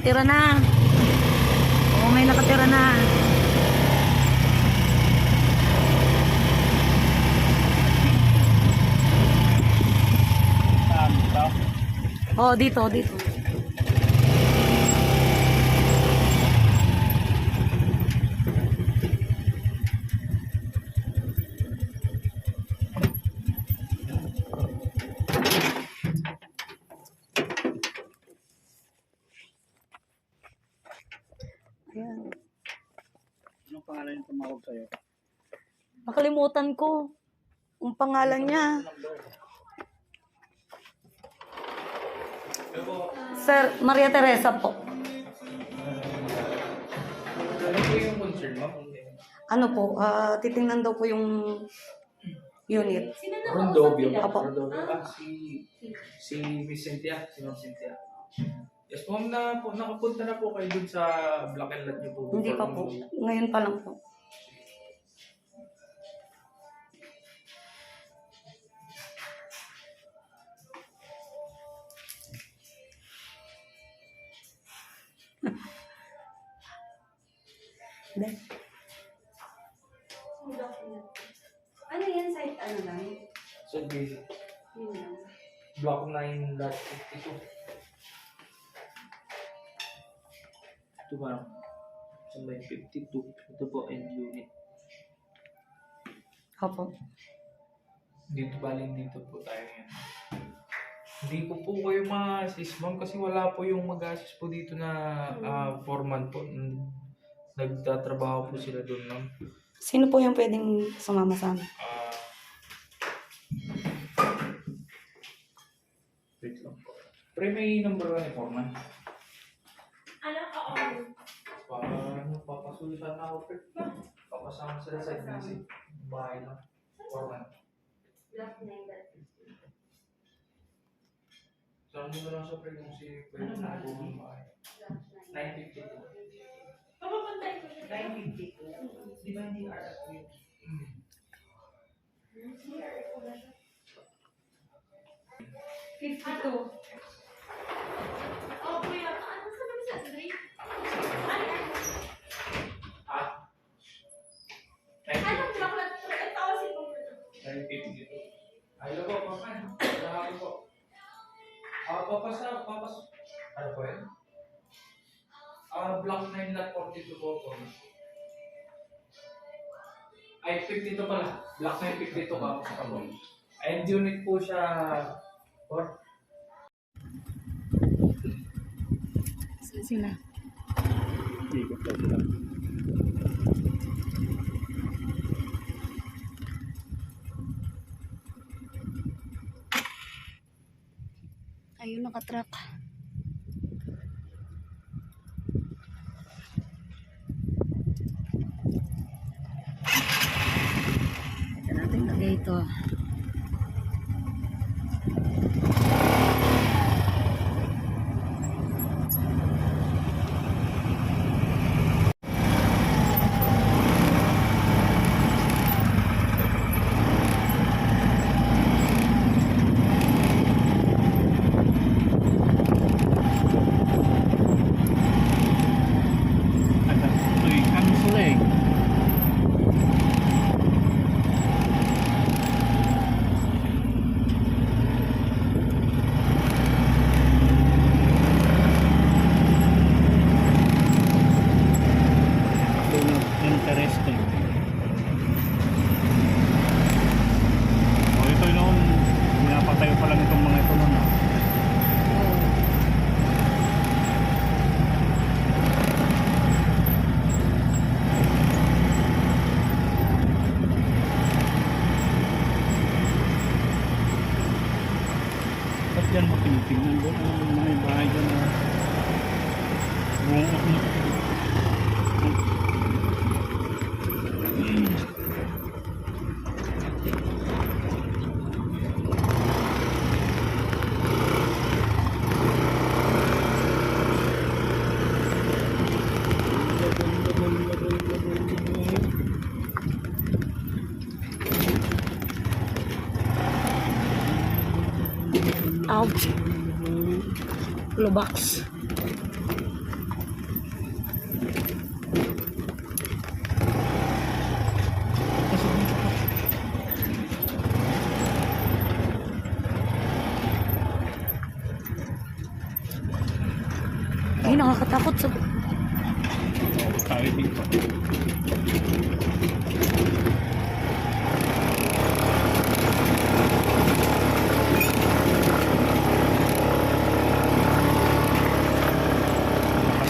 nakatira na. Oo, may nakatira na. Oh, dito, dito. Ayan. Anong pangalan yung tumawag sa'yo? Nakalimutan ko. Ang pangalan niya. Sir, Maria Teresa po. Ano po yung concern mo? Ano po, titingnan daw po yung unit. Rondobio. Apo. Rondobio. Si Miss Cynthia. Si Ma'am Cynthia. Yes, ma'am, nakapunta na po kayo dun sa Black and Lot niyo po. Hindi pa po. Ngayon pa lang po. Hindi. Ano yan? Site ano lang? So, basic. Yun lang. Block 9 lot 52. Ito ba? Sa may 52. Ito po end unit. Opo. Dito baling dito po tayo ngayon. Hindi ko po kayo ma-assist, ma'am, kasi wala po yung mag-assist po dito na foreman po. Nagtatrabaho po sila doon, ma'am. Sino po yung pwedeng sumama sa amin? Wait lang po. Pre, may number one ni foreman. Ano? Oo. Paano papasulitan na ako, pre? Papasama sila sa visit. Bahay lang. Foreman. Block 9 that. Saan mo na lang sa pre kung si pwede na ako ng bahay. 952. Papapantay ko siya. 952. Di ba hindi RS yun? Oh, kuya. Ano sabi mo sa Andre? Ah? Anong block lang? Tawasin mo. 952. Ayaw po, papan. Salamat po. Papas. Ano po yan? Block 9 lot 42 po po. Ay, 52 pala. Block 9, 52 pa sa kabon. End unit po siya. Or? Saan sila? Ikot lang sila. Ayun, nakatrack. Ito natin lagay ito. Ito'y canceling. Interesting. Ito noon, pinapatayo pa lang itong mga ito noon. Ba't yan mo tinitingnan doon? Ang mga bahay dyan na buong Ouch. Lubaks. nakakatakot sa... Tayo dito.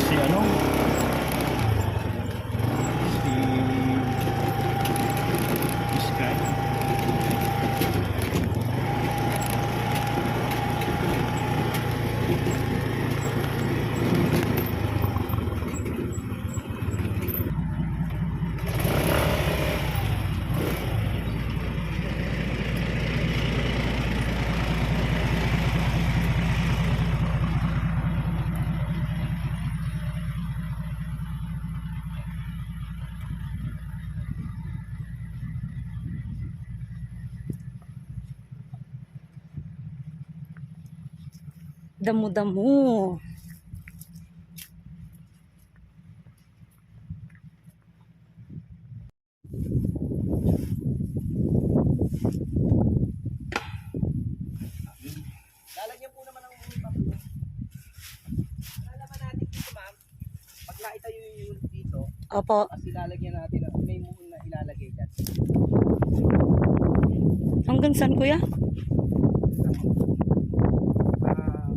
Si ano? Si Sky. Damo-damo. Lalagyan po naman ng papel. Lalaman natin dito, ma'am. Pag naitayo yung unit dito, Opo. kasi lalagyan natin, may muhon na ilalagay dyan. Hanggang saan, kuya? Ah,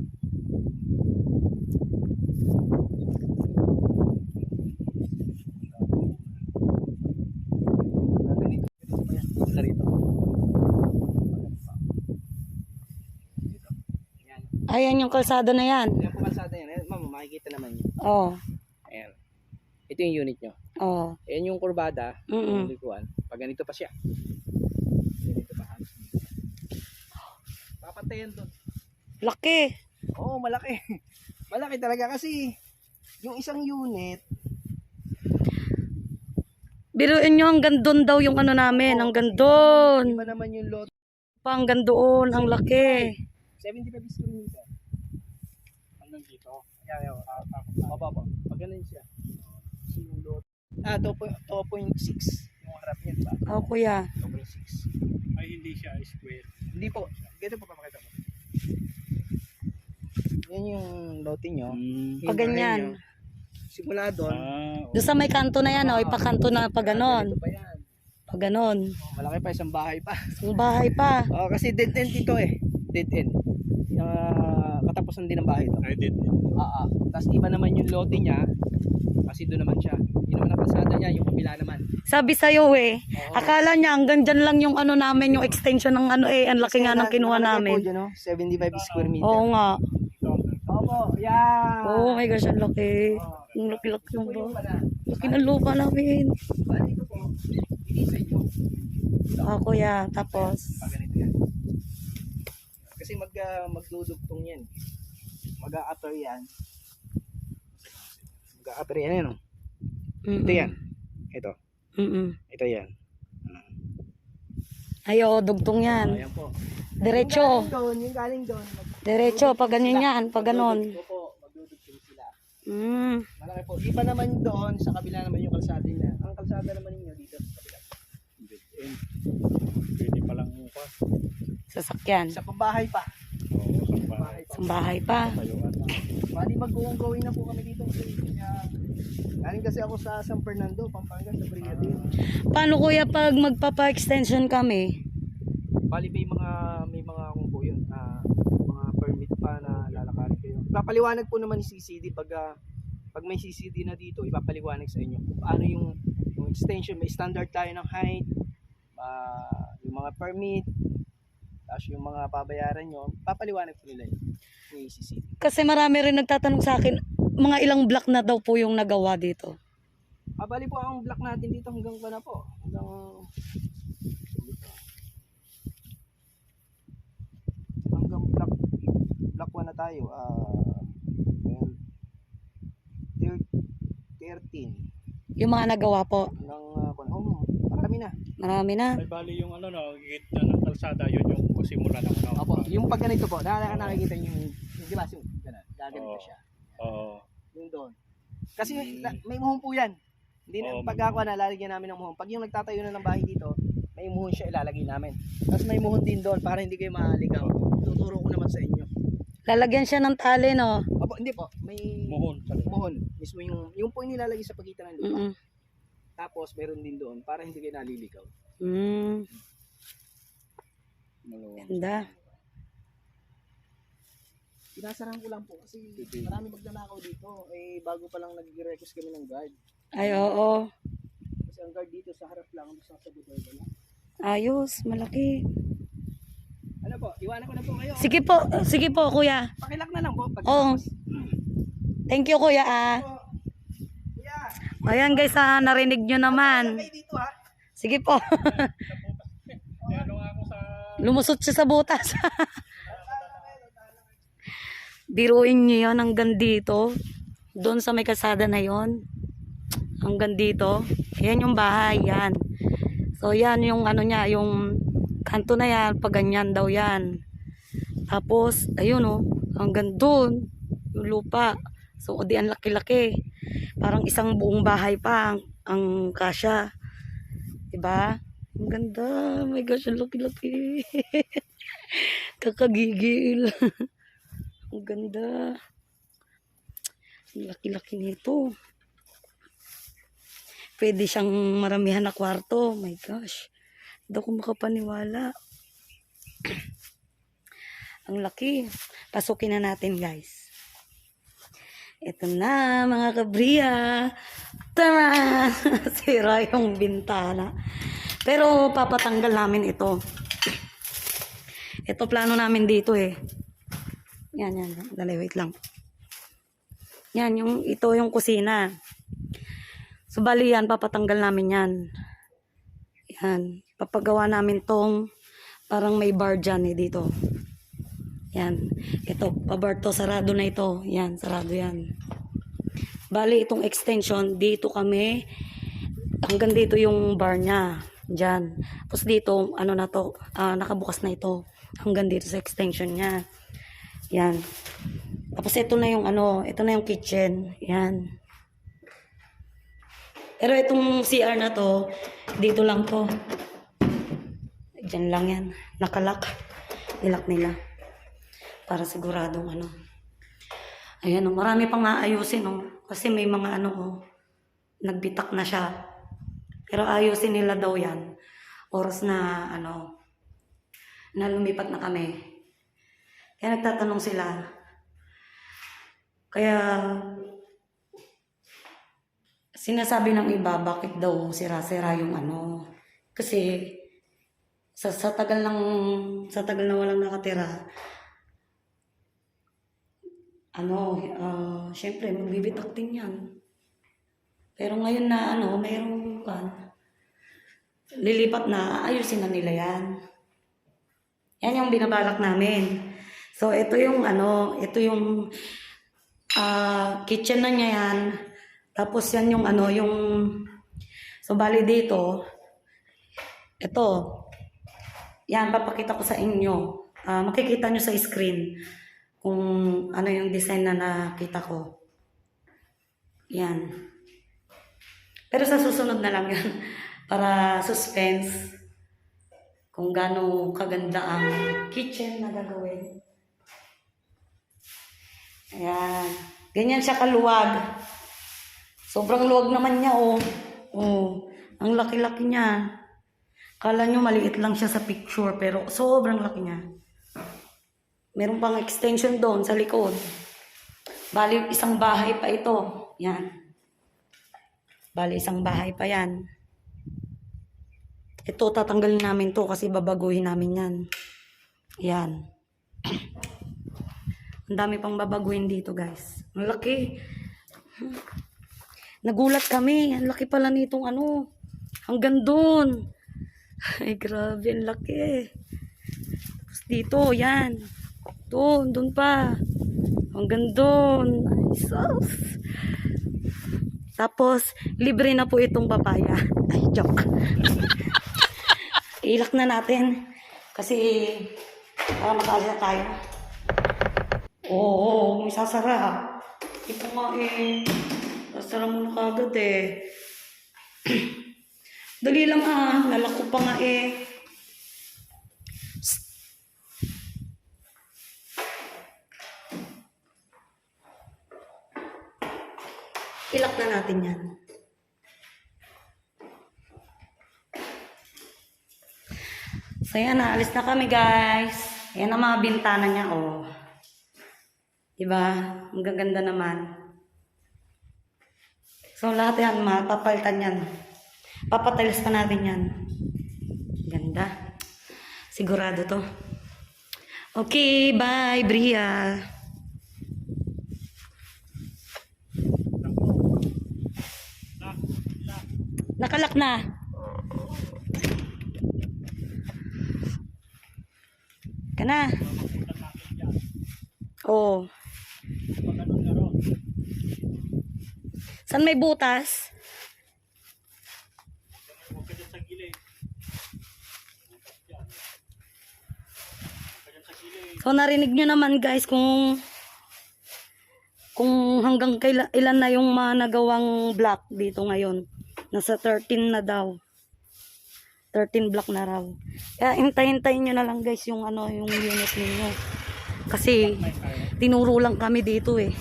ganito pa yan. Isa rito. Dito. Ayan. Ayan yung kalsada na yan. Ayan po kalsada yan. Ayan, ma'am, makikita naman yun. Oh. Ayan. Ito yung unit nyo. Oh. Ayan yung kurbada. Mm-mm. Yung likuan. Pag ganito pa siya. Ganito pa halos. Papantayan doon. Laki. Oo, malaki. Malaki talaga kasi yung isang unit, Biruin nyo hanggang doon daw yung ano namin. Hanggang doon. iba naman yung lot. Pa hanggang doon. Ang laki. 75 square meter. Hanggang dito. Ayan, ayan. Baba. Pag ganun siya. Yung lot. 2.6 yung harap niya, diba? Oh, kuya. 2.6. Ay, hindi siya square. Hindi po. Ganito po papakita mo. Yan yung lote nyo. Hmm. Pag ganyan. Simula doon. Doon sa may kanto na yan, oh. Ipakanto na pa ganon. Ganito pa yan. Pa ganon. Malaki pa, isang bahay pa. Ang bahay pa. Oh, kasi dead end ito eh. Dead end. Yung katapusan din ng bahay ito. I did. Tapos iba naman yung lote niya. Kasi doon naman siya. Yun naman ang kalsada niya, yung kabila naman. Sabi sa'yo eh. Oo. Akala niya hanggang dyan lang yung ano namin, yung extension ng ano eh. Ang laki nga ng kinuha Nakalagay namin. po dyan, no? 75 square meter. Oo nga. Opo, yeah. Oh my gosh, ang laki. Ang laki-laki Ito ng po yung ba. pala. Laki ng lupa namin. Bali ito po. Hindi sa inyo. Ah, kuya. Tapos. Pag ganito yan. Kasi magdudugtong yan. Mag-a-upper yan. Mag-a-upper yan, no? Ito yan. Ito. Ito yan. Ayo, dugtong yan. Ayan po. Diretso. Yung galing doon. Diretso, pag ganyan yan. Pag ganon. Magdudugtong sila. Mm. Malaki po. Iba naman doon, sa kabila naman yung kalsada niya. Ang kalsada naman ninyo dito sa kabila. Dead end. Pwede palang muka. Sasakyan. Sa pambahay pa. Oo, sa bahay. Sa bahay pa. Tayuan na. Bali mag-going na po kami dito. Kaya, galing kasi ako sa San Fernando, Pampanga, sa Brigadier. Paano kuya pag magpapa-extension kami? Bali may mga kung po yun, mga permit pa na lalakarin kayo. Ipapaliwanag po naman ni CCD pag may CCD na dito, ipapaliwanag sa inyo kung paano yung extension, may standard tayo ng height, yung mga permit, tapos yung mga babayaran nyo, papaliwanag po nila yun ni CCD. Kasi marami rin nagtatanong sa akin, mga ilang block na daw po yung nagawa dito. Bali po ang block natin dito hanggang na po, hanggang block 1 na tayo. 13 Yung mga nagawa po. ng marami na. Marami na. Ay, bali yung ano, no, gitna ng kalsada, yun yung simula ng ano. Opo, yung pag ganito po, nakikita niyo yung di ba yung gaganito Oo. siya. Oo. Yung doon. Kasi may muhon po yan. Hindi na Oo, pag ako na lalagyan namin ng muhon. Pag yung nagtatayo na ng bahay dito, may muhon siya ilalagay namin. Tapos may muhon din doon para hindi kayo mahaligaw. Tuturo ko naman sa inyo. Lalagyan siya ng tali, no? Opo, hindi po. May Muhon. muhon. Mismo yung po yung nilalagay sa pagitan ng lupa. Mm-mm. Tapos meron din doon para hindi kayo naliligaw. Mm, Maluwang. ganda. Pinasarahan ko lang po kasi marami magnanakaw dito. Eh, bago pa lang nag-request kami ng guard. Ay, oo. Kasi ang guard dito sa harap lang, sa bodega lang. Ayos, malaki. Ano po, iwanan ko na po kayo. Sige po, kuya. Pakilak na lang po. Oo. Thank you, kuya, Kuya, Ayan, guys, narinig nyo naman. kayo dito ha. Sige po. Lumusot siya sa butas. Biruin nyo yun hanggang dito. Doon sa may kalsada na yon. Hanggang dito. Ayan yung bahay, yan. So, yan yung ano niya, yung kanto na yan, pag ganyan daw yan. Tapos, ayun oh, hanggang doon, yung lupa. So, di ang laki-laki. Parang isang buong bahay pa ang kasya. Diba? Ang ganda. Oh my gosh, ang laki-laki. Kakagigil. Ang ganda. Ang laki-laki nito. Pwede siyang maramihan na kwarto. Oh my gosh. Hindi ako makapaniwala. Ang laki. Pasukin na natin, guys. Ito na, mga kabriya. Tara! Sira yung bintana. Pero papatanggal namin ito. Ito plano namin dito eh. Yan. Dali, wait lang. Yan, ito yung kusina. So, bali yan, papatanggal namin yan. Yan. Papagawa namin tong parang may bar dyan eh dito. Yan. Ito, pabar to, sarado na ito. Yan, sarado yan. Bali, itong extension, dito kami, hanggang dito yung bar niya. Dyan. Tapos dito, ano na to, nakabukas na ito. Hanggang dito sa extension niya. Yan. Tapos ito na yung ito na yung kitchen. Yan. Pero itong CR na to, dito lang to. Diyan lang yan. Nakalak. Nilak nila. Para siguradong Ayan o, marami pang aayusin o. Kasi may mga nagbitak na siya. Pero ayusin nila daw yan. Oras na na lumipat na kami. Kaya nagtatanong sila. Kaya sinasabi ng iba, bakit daw sira-sira yung Kasi sa tagal na walang nakatira, syempre magbibitak din yan. Pero ngayon na mayroong lilipat na, ayusin na nila yan. Yan yung binabalak namin. So ito yung kitchen na niya yan. Tapos yan yung so bali dito, ito, yan, papakita ko sa inyo. Makikita nyo sa screen kung ano yung design na nakita ko. Yan. Pero sa susunod na lang yan, para suspense kung gaano kaganda ang kitchen na gagawin. Ayan. Ganyan siya kaluwag. Sobrang luwag naman niya, oh. Oh, ang laki-laki niya. Kala nyo maliit lang siya sa picture, pero sobrang laki niya. Meron pang extension doon sa likod. Bali, isang bahay pa ito. Yan. Bali, isang bahay pa yan. Ito, tatanggalin namin to kasi babaguhin namin yan. Yan. Ang dami pang babaguhin dito, guys. Ang laki. Nagulat kami. Ang laki pala nitong hanggang doon. Ay, grabe. Ang laki. Tapos dito, yan. Doon pa. Hanggang doon. Ay, sus. Tapos, libre na po itong papaya. Ay, joke. Ilak na natin. Kasi, para makaalis na tayo. Oo, may sasara. Ito nga sasara mo na kagad Dali lang nalako pa nga na natin yan. So yan, naalis na kami guys. Ayan ang mga bintana niya, oh. Diba? Ang gaganda naman. So lahat yan, mapapalitan yan. Papatiles pa natin yan. Ganda. Sigurado to. Okay, bye, Bria. Nakalak na. Kana. Oo. Saan may butas? So narinig nyo naman guys kung hanggang ilan na yung mga nagawang block dito ngayon. Nasa 13 na daw. 13 block na raw. Kaya hintayin nyo na lang guys yung yung unit ninyo. Kasi tinuro lang kami dito eh.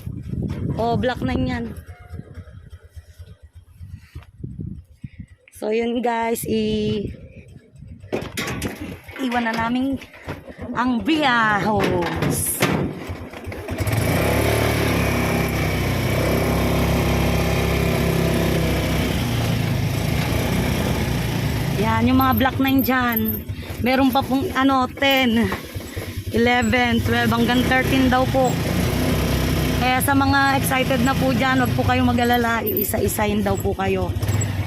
O block 9 yan. So yun guys, iwan na namin ang Bria Homes. Yan, yung mga block 9 dyan. Meron pa pong 10, 11, 12, hanggang 13 daw po. Kaya sa mga excited na po dyan, wag po kayong mag-alala. Iisa-isayin daw po kayo.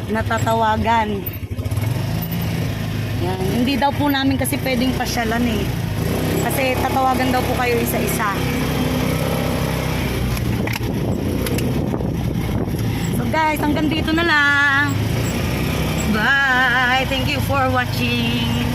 Natatawagan. Yan. Hindi daw po namin kasi pwedeng pasyalan eh. Kasi tatawagan daw po kayo isa-isa. So guys, hanggang dito na lang. Bye! Thank you for watching.